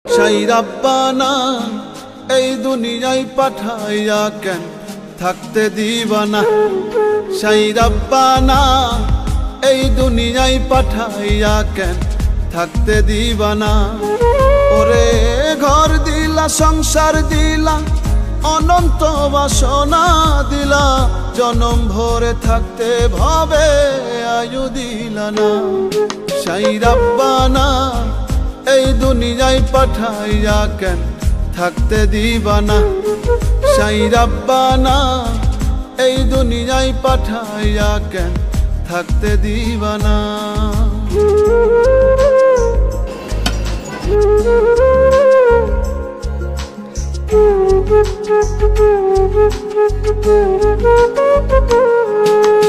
সেই রাব্বানা এই দুনিয়ায় পাঠাইয়া কেন থাকতে দিবানা। সেই রাব্বানা এই দুনিয়ায় পাঠাইয়া কেন থাকতে দিবানা। ওরে ঘর দিলা, সংসার দিলা, অনন্ত বাসনা দিলা, জনম ভরে থাকতে ভাবে আয়ু দিলা না। সেই রাব্বানা এই দুনিয়ায় পাঠাইয়া কেন থাকতে দিবানা। সেই রাব্বানা এই দুনিয়ায় পাঠাইয়া কেন থাকতে দিবানা।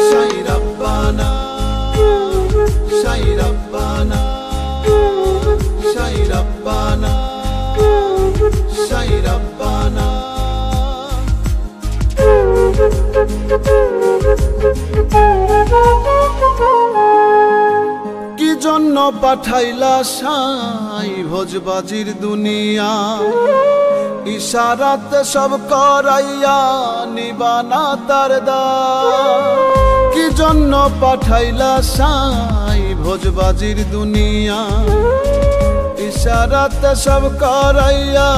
সেই রাব্বানা, সেই রাব্বানা, সেই রাব্বানা, সেই রাব্বানা। কি জন্য পাঠাইলা সাই ভোজবাজির দুনিয়া, ইশারাতে সব করাইয়া নিবানা তার দ্বার। কি জন্য পাঠাইলা সাই ভোজবাজির দুনিয়া, ইশারাতে সব করাইয়া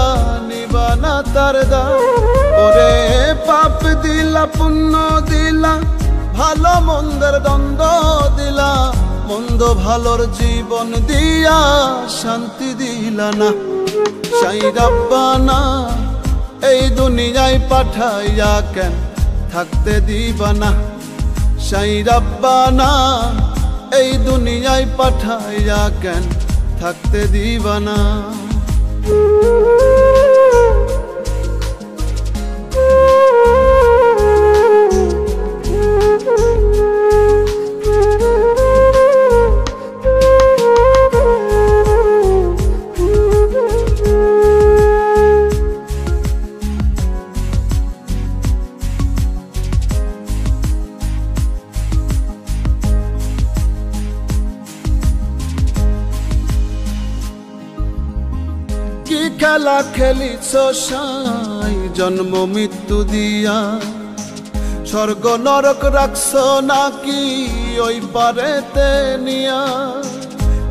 নিবানা তার দ্বার। ওরে পাপ দিলা, পুণ্য দিলা, ভালো মন্দের দ্বন্দ্ব দিলা, মন্দ ভালোর জীবন দিয়া শান্তি দিলা না। সেই রাব্বানা এই দুনিয়ায় পাঠাইয়া কেন থাকতে দিবানা। সেই রাব্বানা এই দুনিয়ায় পাঠাইয়া কেন থাকতে দিবানা। কি খেলা খেলিছ সাই জন্ম মৃত্যু দিয়া, স্বর্গ নরক রাখছ নাকি ওই পারেতে নিয়া।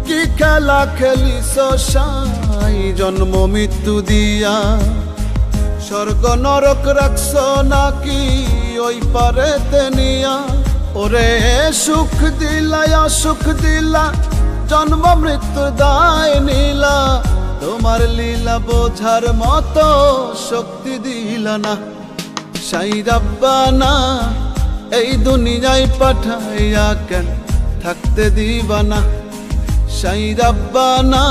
কি খেলা খেলিছ সাই জন্ম মৃত্যু দিয়া, স্বর্গ নরক রাখছ নাকি ওই পারেতে নিয়া। ওরে সুখ দিলা, অসুখ দিলা, জন্ম মৃত্যুর দায় নিলা, তোমার লীলা বোঝার মতো শক্তি দিলা না। সেই রাব্বানা এই দুনিয়ায় পাঠাইয়া কেন থাকতে দিবানা। সেই রাব্বানা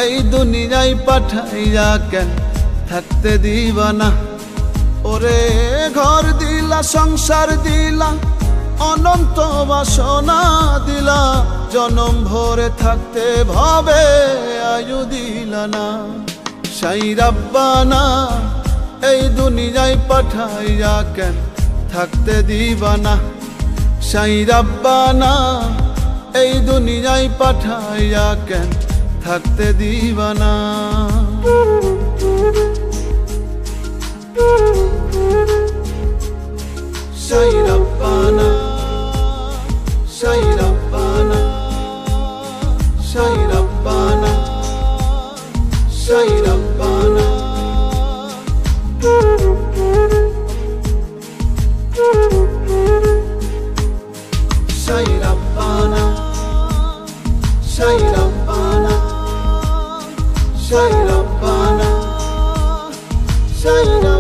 এই দুনিয়ায় পাঠাইয়া কেন থাকতে দিবানা। ওরে ঘর দিলা, সংসার দিলা, অনন্ত বাসনা দিলা, জনম ভরে থাকতে ভাবে আয়ু দিলা না। সেই রাব্বানা এই দুনিয়ায় পাঠাইয়া কেন থাকতে দিবানা। সেই রাব্বানা এই দুনিয়ায় পাঠাইয়া কেন থাকতে দিবানা। সেই রাব্বানা, সেই রাব্বানা, সেই রাব্বানা, সেই রাব্বানা। সেই রাব্বানা, সেই রাব্বানা, সেই রাব্বানা, সেই রাব্বানা।